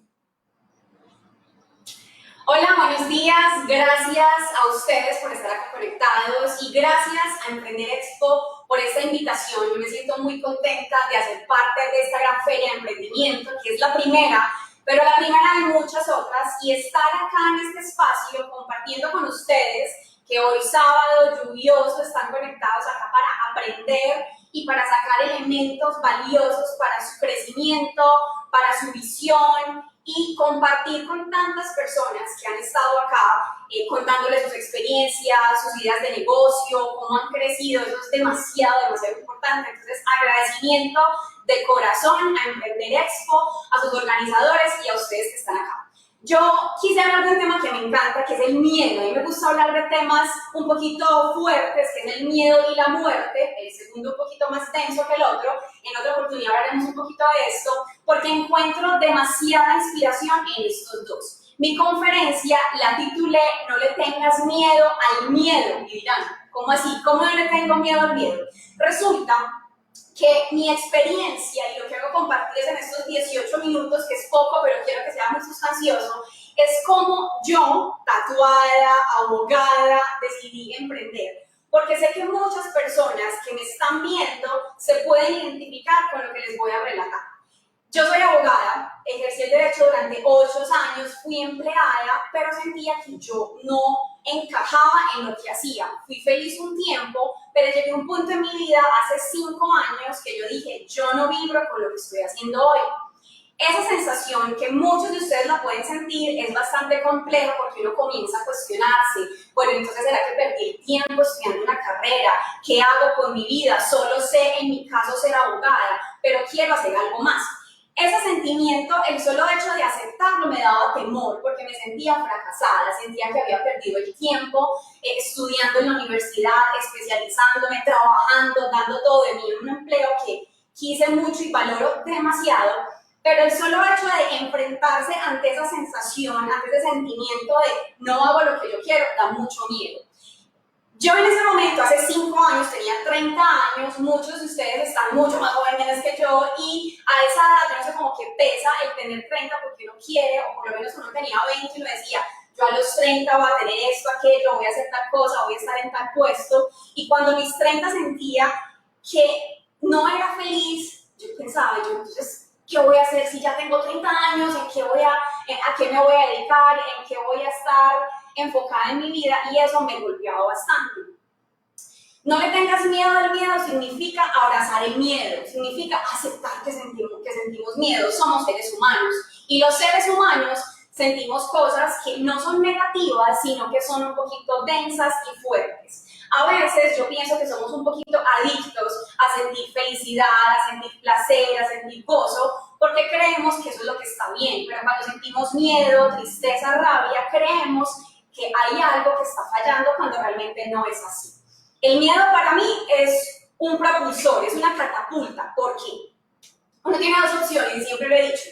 Hola, buenos días. Gracias a ustedes por estar acá conectados y gracias a Emprender Expo por esta invitación. Yo me siento muy contenta de hacer parte de esta gran feria de emprendimiento, que es la primera, pero la primera de muchas otras, y estar acá en este espacio compartiendo con ustedes que hoy sábado lluvioso están conectados acá para aprender y para sacar elementos valiosos para su crecimiento, para su visión y compartir con tantas personas que han estado acá contándoles sus experiencias, sus ideas de negocio, cómo han crecido. Eso es demasiado importante. Entonces, agradecimiento de corazón a Emprender Expo, a sus organizadores y a ustedes que están acá. Yo quise hablar de un tema que me encanta, que es el miedo. A mí me gusta hablar de temas un poquito fuertes, que es el miedo y la muerte, el segundo un poquito más denso que el otro. En otra oportunidad hablaremos un poquito de esto, porque encuentro demasiada inspiración en estos dos. Mi conferencia la titulé No le tengas miedo al miedo. Y dirán, ¿Cómo así? ¿Cómo no le tengo miedo al miedo? Resulta que mi experiencia y lo que hago compartirles en estos 18 minutos, que es poco, pero quiero que sea muy sustancioso, es cómo yo, tatuada, abogada, decidí emprender. Porque sé que muchas personas que me están viendo se pueden identificar con lo que les voy a relatar. Yo soy abogada, ejercí el derecho durante 8 años, fui empleada, pero sentía que yo no encajaba en lo que hacía. Fui feliz un tiempo, pero llegué a un punto en mi vida hace 5 años que yo dije, yo no vibro con lo que estoy haciendo hoy. Esa sensación que muchos de ustedes la pueden sentir es bastante compleja porque uno comienza a cuestionarse, bueno, entonces ¿será que perdí el tiempo estudiando una carrera? ¿Qué hago con mi vida? Solo sé en mi caso ser abogada, pero quiero hacer algo más. Ese sentimiento, el solo hecho de aceptarlo me daba temor porque me sentía fracasada, sentía que había perdido el tiempo estudiando en la universidad, especializándome, trabajando, dando todo de mí en un empleo que quise mucho y valoro demasiado, pero el solo hecho de enfrentarse ante esa sensación, ante ese sentimiento de no hago lo que yo quiero, da mucho miedo. Yo en ese momento, hace 5 años, tenía 30 años, muchos de ustedes están mucho más jóvenes que yo y a esa edad yo no sé cómo que pesa el tener 30 porque uno quiere, o por lo menos uno tenía 20 y uno decía, yo a los 30 voy a tener esto, aquello, voy a hacer tal cosa, voy a estar en tal puesto. Y cuando a mis 30 sentía que no era feliz, yo pensaba, yo entonces, ¿qué voy a hacer si ya tengo 30 años? ¿A qué me voy a dedicar? ¿En qué voy a estar enfocada en mi vida? Y eso me golpeaba bastante. No le tengas miedo al miedo significa abrazar el miedo, significa aceptar que sentimos miedo. Somos seres humanos y los seres humanos sentimos cosas que no son negativas, sino que son un poquito densas y fuertes. A veces yo pienso que somos un poquito adictos a sentir felicidad, a sentir placer, a sentir gozo, porque creemos que eso es lo que está bien, pero cuando sentimos miedo, tristeza, rabia, creemos que hay algo que está fallando cuando realmente no es así. El miedo para mí es un propulsor, es una catapulta. ¿Por qué? Uno tiene 2 opciones y siempre lo he dicho.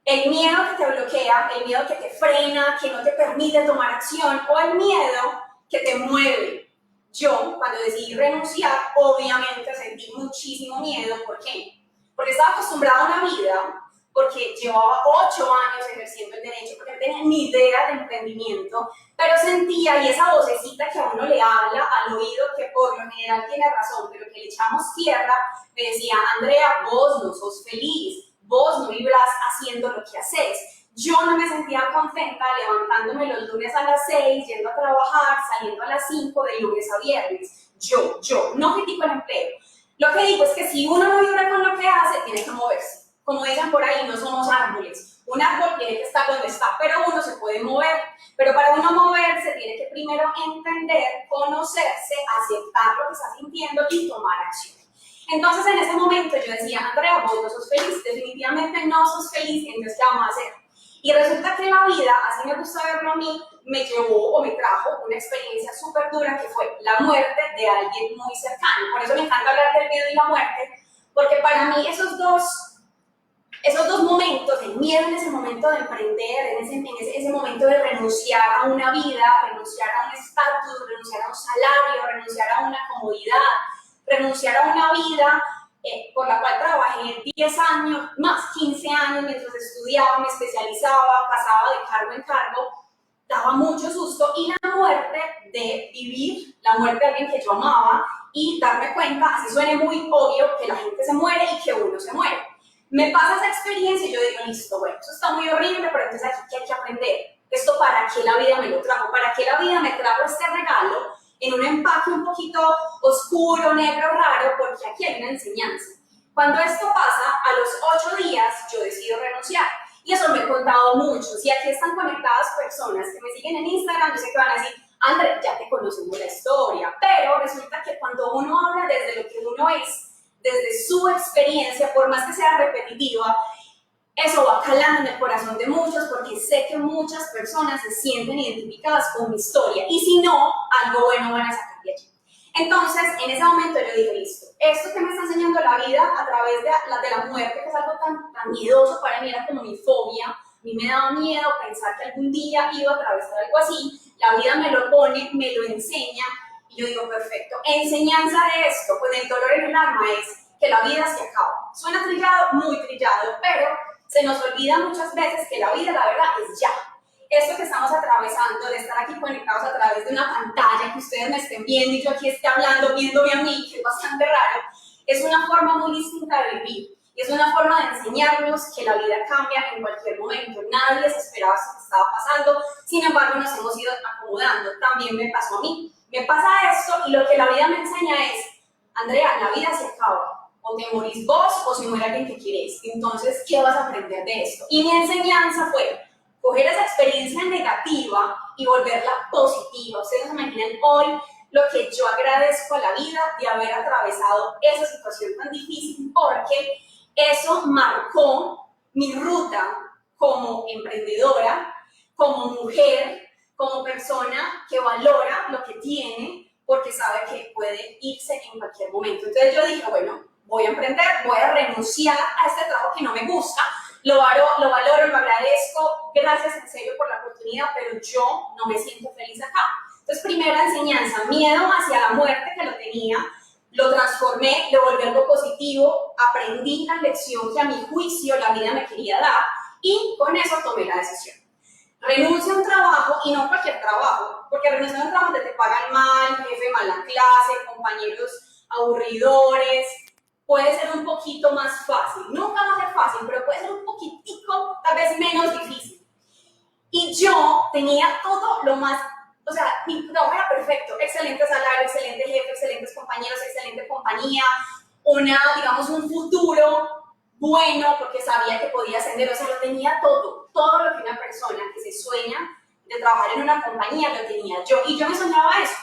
El miedo que te bloquea, el miedo que te frena, que no te permite tomar acción, o el miedo que te mueve. Yo, cuando decidí renunciar, obviamente sentí muchísimo miedo. ¿Por qué? Porque estaba acostumbrada a una vida, porque llevaba 8 años ejerciendo el derecho, porque no tenía ni idea de emprendimiento, pero sentía, y esa vocecita que a uno le habla al oído, que por lo general tiene razón, pero que le echamos tierra, me decía, Andrea, vos no sos feliz, vos no vibrás haciendo lo que haces. Yo no me sentía contenta levantándome los lunes a las 6, yendo a trabajar, saliendo a las 5 de lunes a viernes. Yo, no critico el empleo. Lo que digo es que si uno no vibra con lo que hace, tiene que moverse. Como dicen por ahí, no somos árboles. Un árbol tiene que estar donde está, pero uno se puede mover. Pero para uno moverse, tiene que primero entender, conocerse, aceptar lo que está sintiendo y tomar acción. Entonces, en ese momento yo decía, Andrea, vos no sos feliz, definitivamente no sos feliz, entonces, ¿qué vamos a hacer? Y resulta que la vida, así me gusta verlo a mí, me llevó o me trajo una experiencia súper dura que fue la muerte de alguien muy cercano. Por eso me encanta hablar del miedo y la muerte, porque para mí esos dos momentos, el miedo en ese momento de emprender, en ese momento de renunciar a una vida, renunciar a un estatus, renunciar a un salario, renunciar a una comodidad, renunciar a una vida por la cual trabajé 10 años, más 15 años mientras estudiaba, me especializaba, pasaba de cargo en cargo, daba mucho susto. Y la muerte de vivir, la muerte de alguien que yo amaba y darme cuenta, así suene muy obvio, que la gente se muere y que uno se muere. Me pasa esa experiencia y yo digo, listo, bueno, eso está muy horrible, pero entonces aquí hay que aprender. ¿Esto para qué la vida me lo trajo? ¿Para qué la vida me trajo este regalo en un empaque un poquito oscuro, negro, raro? Porque aquí hay una enseñanza. Cuando esto pasa, a los 8 días yo decido renunciar. Y eso me he contado mucho. Si aquí están conectadas personas que me siguen en Instagram, yo sé que van a decir, André, ya te conocemos la historia. Pero resulta que cuando uno habla desde lo que uno es, desde su experiencia, por más que sea repetitiva, eso va calando en el corazón de muchos porque sé que muchas personas se sienten identificadas con mi historia y si no, algo bueno van a sacar de allí. Entonces, en ese momento yo dije, listo, esto que me está enseñando la vida a través de la muerte, que es algo tan miedoso para mí, era como mi fobia, a mí me daba miedo pensar que algún día iba a atravesar algo así, la vida me lo pone, me lo enseña, Y yo digo, perfecto. Enseñanza de esto, pues el dolor en el alma es que la vida se acaba. Suena trillado, muy trillado, pero se nos olvida muchas veces que la vida, la verdad, es ya. Esto que estamos atravesando, de estar aquí conectados a través de una pantalla, que ustedes me estén viendo y yo aquí esté hablando, viéndome a mí, que es bastante raro, es una forma muy distinta de vivir. Y es una forma de enseñarnos que la vida cambia en cualquier momento. Nadie se esperaba esto que estaba pasando, sin embargo nos hemos ido acomodando. También me pasó a mí. Me pasa esto y lo que la vida me enseña es, Andrea, la vida se acaba. O te morís vos o se muere alguien que quieres. Entonces, ¿qué vas a aprender de esto? Y mi enseñanza fue coger esa experiencia negativa y volverla positiva. Ustedes se imaginan hoy lo que yo agradezco a la vida de haber atravesado esa situación tan difícil, porque eso marcó mi ruta como emprendedora, como mujer, como persona que valora lo que tiene porque sabe que puede irse en cualquier momento. Entonces yo dije, bueno, voy a emprender, voy a renunciar a este trabajo que no me gusta, lo valoro, lo agradezco, gracias en serio por la oportunidad, pero yo no me siento feliz acá. Entonces, primera enseñanza, miedo hacia la muerte que lo tenía, lo transformé, lo volví algo positivo, aprendí la lección que a mi juicio la vida me quería dar y con eso tomé la decisión. Renuncio a un trabajo y no cualquier trabajo, porque renunciar a un trabajo donde te pagan mal, jefe mala clase, compañeros aburridores, puede ser un poquito más fácil. Nunca va a ser fácil, pero puede ser un poquitico, tal vez menos difícil. Y yo tenía todo lo más, o sea, mi trabajo era perfecto, excelente salario, excelente jefe, excelentes compañeros, excelente compañía, digamos, un futuro bueno, porque sabía que podía ascender, o sea, lo tenía todo lo que una persona que se sueña de trabajar en una compañía lo tenía yo, y yo me soñaba eso.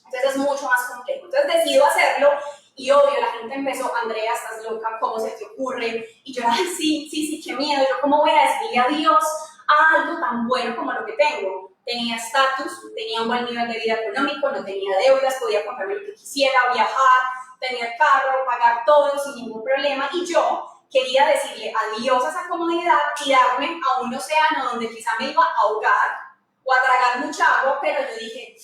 Entonces es mucho más complejo. Entonces decido hacerlo, y obvio, la gente empezó, Andrea, estás loca, ¿cómo se te ocurre? Y yo, ay, sí, qué miedo, yo, ¿cómo voy a decirle adiós a algo tan bueno como lo que tengo? Tenía estatus, tenía un buen nivel de vida económico, no tenía deudas, podía comprarme lo que quisiera, viajar, tener carro, pagar todo sin ningún problema, y yo quería decirle adiós a esa comodidad, tirarme a un océano donde quizá me iba a ahogar o a tragar mucha agua, pero yo dije,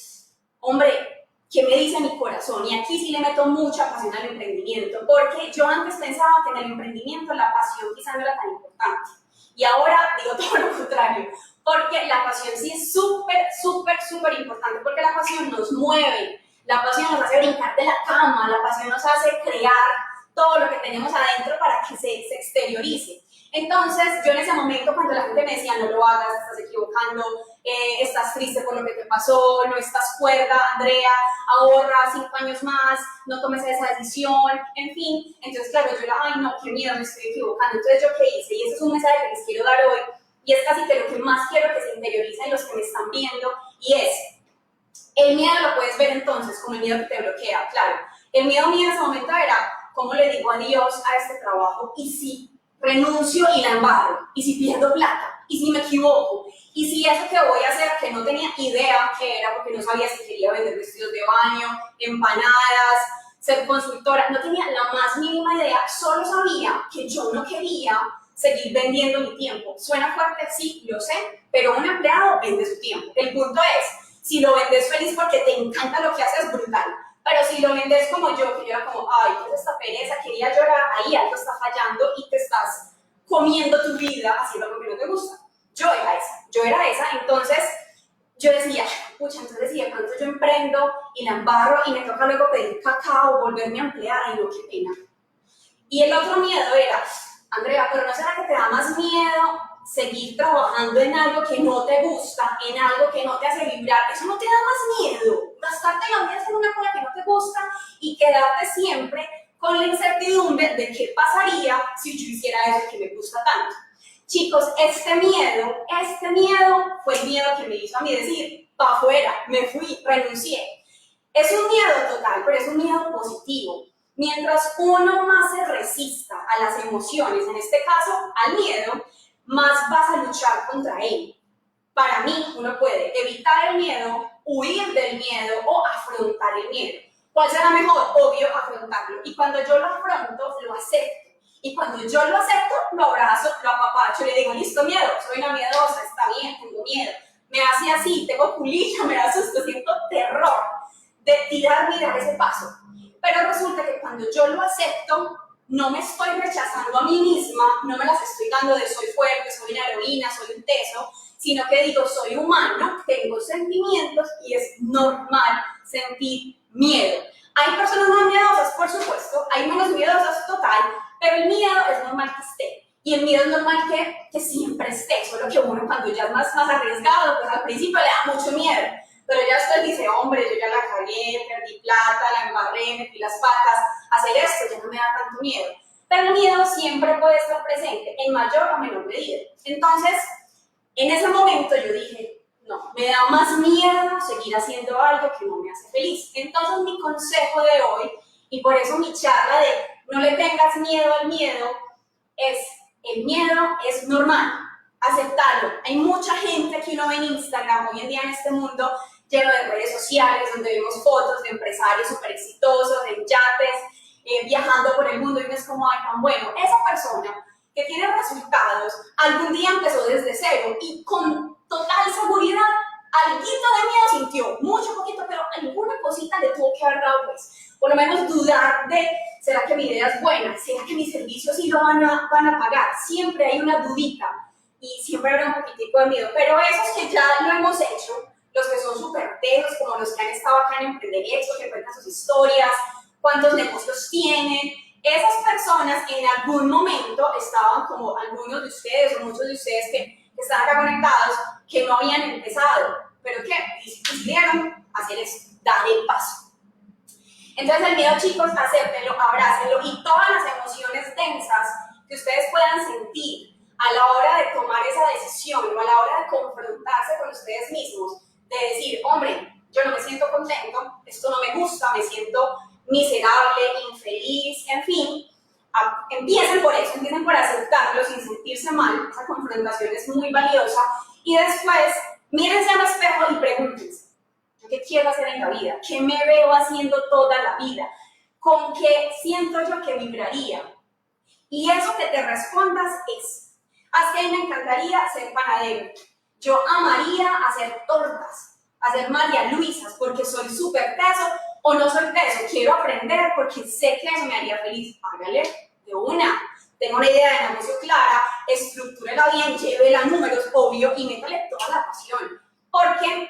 hombre, ¿qué me dice mi corazón? Y aquí sí le meto mucha pasión al emprendimiento, porque yo antes pensaba que en el emprendimiento la pasión quizá no era tan importante. Y ahora digo todo lo contrario, porque la pasión sí es súper importante, porque la pasión nos mueve, la pasión nos hace brincar de la cama, la pasión nos hace crear todo lo que tenemos adentro para que se exteriorice. Entonces, yo en ese momento, cuando la gente me decía, no lo hagas, estás equivocando, estás triste por lo que te pasó, no estás cuerda, Andrea, ahorra 5 años más, no tomes esa decisión, en fin. Entonces, claro, yo era, ay, no, qué miedo, me estoy equivocando. Entonces, ¿yo qué hice? Y ese es un mensaje que les quiero dar hoy, y es casi que lo que más quiero que se interioricen los que me están viendo, y es, el miedo lo puedes ver entonces como el miedo que te bloquea, claro. El miedo mío en ese momento era, ¿cómo le digo adiós a este trabajo? Y si renuncio y la embarro, y si pierdo plata, y si me equivoco, y si eso que voy a hacer, que no tenía idea qué era, porque no sabía si quería vender vestidos de baño, empanadas, ser consultora, no tenía la más mínima idea, solo sabía que yo no quería seguir vendiendo mi tiempo. Suena fuerte, sí, lo sé, pero un empleado vende su tiempo. El punto es, si lo vendes feliz porque te encanta lo que haces, brutal. Pero si lo vendes como yo, que yo era como, ay, ¿qué es esta pereza? Quería llorar, ahí algo está fallando y te estás comiendo tu vida haciendo algo que no te gusta. Yo era esa, entonces yo decía, pucha, entonces si de pronto yo emprendo y la embarro y me toca luego pedir cacao, volverme a emplear, ay no, qué pena. Y el otro miedo era, Andrea, pero ¿no será que te da más miedo seguir trabajando en algo que no te gusta, en algo que no te hace vibrar? Eso no te da más miedo, gastarte la vida haciendo una cosa que no te gusta y quedarte siempre con la incertidumbre de qué pasaría si yo hiciera eso que me gusta tanto. Chicos, este miedo fue el miedo que me hizo a mí decir, pa' afuera, me fui, renuncié. Es un miedo total, pero es un miedo positivo. Mientras uno más se resista a las emociones, en este caso al miedo, más vas a luchar contra él. Para mí, uno puede evitar el miedo, huir del miedo o afrontar el miedo. ¿Cuál será mejor? Obvio, afrontarlo. Y cuando yo lo afronto, lo acepto. Y cuando yo lo acepto, lo abrazo, lo apapacho y le digo, listo, miedo, soy una miedosa, está bien, tengo miedo. Me hace así, tengo culillo, me da susto, siento terror. de tirarme y dar ese paso. Pero resulta que cuando yo lo acepto, no me estoy rechazando a mí misma, no me las estoy dando de soy fuerte, soy una heroína, soy un teso, sino que digo, soy humano, tengo sentimientos y es normal sentir miedo. Hay personas más miedosas, por supuesto, hay menos miedosas, total, pero el miedo es normal que esté. Y el miedo es normal que siempre esté, solo que uno cuando ya es más arriesgado, pues al principio le da mucho miedo. Pero ya usted dice, hombre, yo ya la cagué, perdí plata, la embarré, metí las patas, hacer esto ya no me da tanto miedo. Pero el miedo siempre puede estar presente, en mayor o menor medida. Entonces, en ese momento yo dije, no, me da más miedo seguir haciendo algo que no me hace feliz. Entonces mi consejo de hoy, y por eso mi charla de no le tengas miedo al miedo, es el miedo es normal, aceptarlo. Hay mucha gente que uno ve en Instagram hoy en día en este mundo lleno de redes sociales, donde vemos fotos de empresarios súper exitosos, en yates, viajando por el mundo y uno es como, ay, tan bueno. Esa persona que tiene resultados, algún día empezó desde cero y con total seguridad, alguito de miedo sintió, mucho poquito, pero alguna cosita le tuvo que haber dado, pues, por lo menos dudar de, ¿será que mi idea es buena? ¿Será que mis servicios sí lo van a pagar? Siempre hay una dudita y siempre habrá un poquitico de miedo, pero esos que ya lo hemos hecho, los que son súper tesos, como los que han estado acá en Emprender Expo, que cuentan sus historias, cuántos negocios tienen, esas personas en algún momento estaban como algunos de ustedes o muchos de ustedes que están acá conectados, que no habían empezado, pero que decidieron hacer eso, dar el paso. Entonces el miedo, chicos, acéptenlo, abrácenlo y todas las emociones densas que ustedes puedan sentir a la hora de tomar esa decisión o a la hora de confrontarse con ustedes mismos, de decir, hombre, yo no me siento contento, esto no me gusta, me siento miserable, infeliz, en fin, empiecen por eso, empiecen por aceptarlo sin sentirse mal, esa confrontación es muy valiosa, y después mírense al espejo y pregúntense, ¿yo qué quiero hacer en la vida? ¿Qué me veo haciendo toda la vida? ¿Con qué siento yo que vibraría? Y eso que te respondas es, que a mí me encantaría ser panadero, yo amaría hacer tortas, hacer María Luisas, porque soy súper teso, o no soy teso, quiero aprender porque sé que eso me haría feliz. Hágale de una. Tengo una idea de negocio clara, estructúrela bien, llévela a números, obvio, y métale toda la pasión. Porque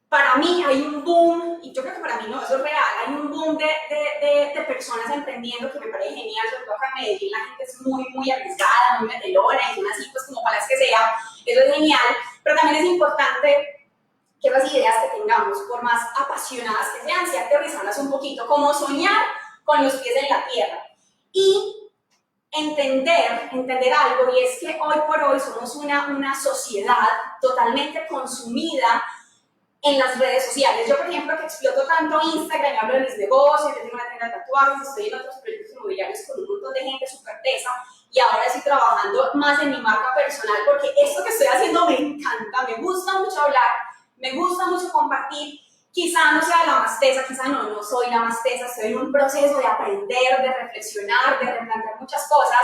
para mí hay un boom, y yo creo que para mí no, eso es real, hay un boom de personas emprendiendo que me parece genial, sobre todo acá en Medellín la gente es muy arriesgada, muy metelona, y son así pues como para las que sea, eso es genial, pero también es importante que las ideas que tengamos, por más apasionadas que sean, se aterrizarlas un poquito, como soñar con los pies en la tierra. Y entender algo, y es que hoy por hoy somos una sociedad totalmente consumida en las redes sociales. Yo, por ejemplo, que exploto tanto Instagram, hablo de mis negocios, yo tengo una tienda de tatuajes, estoy en otros proyectos inmobiliarios con un montón de gente súper tesa, y ahora estoy trabajando más en mi marca personal, porque esto que estoy haciendo me encanta, me gusta mucho hablar, me gusta mucho compartir. Quizá no sea la más tesa, quizá no soy la más tesa, estoy en un proceso de aprender, de reflexionar, de replantear muchas cosas,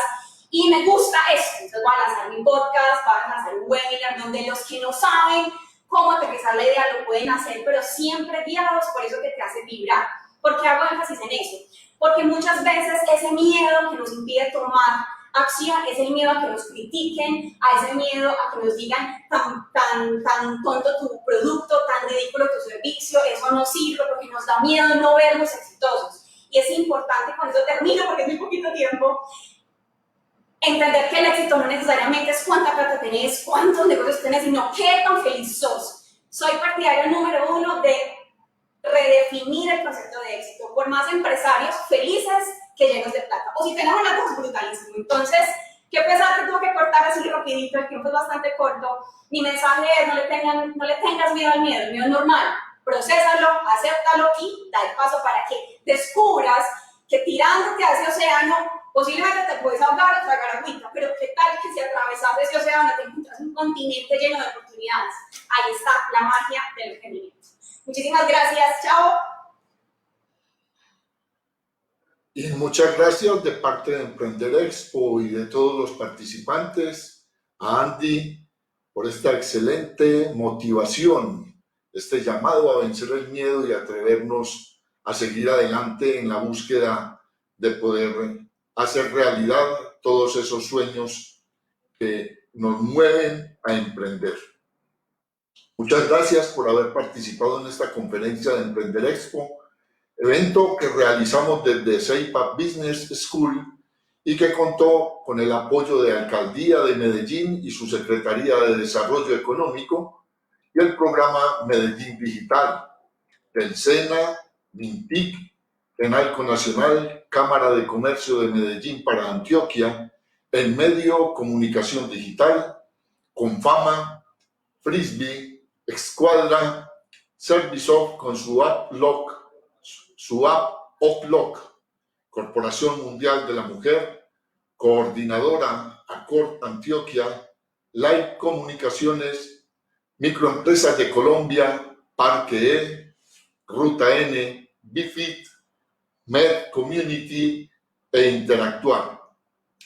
y me gusta esto. Entonces voy a lanzar mi podcast, voy a lanzar un webinar donde los que no saben cómo aterrizar la idea lo pueden hacer, pero siempre guiados por eso que te hace vibrar. ¿Por qué hago énfasis en eso? Porque muchas veces ese miedo que nos impide tomar acción es el miedo a que nos critiquen, a ese miedo a que nos digan tan tonto tu producto, tan ridículo tu servicio, eso no sirve, porque nos da miedo no vernos exitosos. Y es importante, con eso termino porque es muy poquito tiempo, entender que el éxito no necesariamente es cuánta plata tenés, cuántos negocios tenés, sino qué tan feliz sos. Soy partidario número 1 de redefinir el concepto de éxito, por más empresarios felices que llenos de plata. O si tenemos una cosa brutalísimo. Entonces, qué pesar que tuve que cortar así rapidito, el tiempo es bastante corto. Mi mensaje es, no le tengas miedo al miedo, el miedo es normal. Procésalo, acéptalo y da el paso para que descubras que tirándote a ese océano, posiblemente te puedes ahogar o tragar agüita, pero qué tal que si atravesas ese océano te encuentras un continente lleno de oportunidades. Ahí está la magia del emprendimiento. Muchísimas gracias, chao. Y muchas gracias de parte de Emprender Expo y de todos los participantes, a Andy por esta excelente motivación, este llamado a vencer el miedo y atrevernos a seguir adelante en la búsqueda de poder hacer realidad todos esos sueños que nos mueven a emprender. Muchas gracias por haber participado en esta conferencia de Emprender Expo, evento que realizamos desde Ceipa Business School y que contó con el apoyo de Alcaldía de Medellín y su Secretaría de Desarrollo Económico y el programa Medellín Digital, del SENA, MINTIC, Enalco Nacional, Cámara de Comercio de Medellín para Antioquia, El Medio Comunicación Digital, Confama, Frisbee, Escuadra, Servisoft con su app Oplock, Corporación Mundial de la Mujer, Coordinadora Accord Antioquia, Live Comunicaciones, Microempresas de Colombia, Parque E, Ruta N, Bifit, Med Community e Interactuar,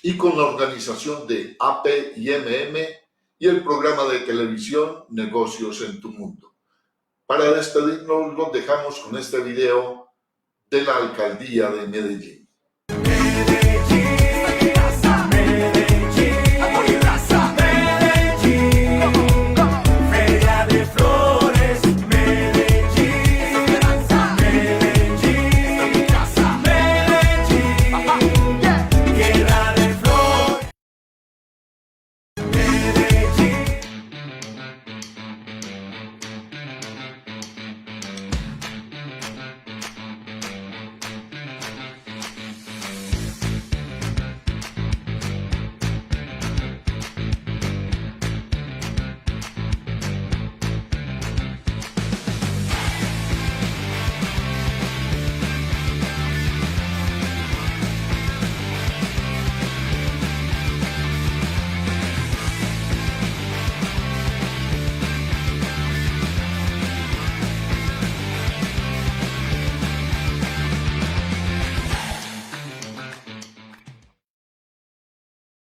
y con la organización de AP y MM y el programa de televisión Negocios en tu Mundo. Para despedirnos, los dejamos con este video de la Alcaldía de Medellín.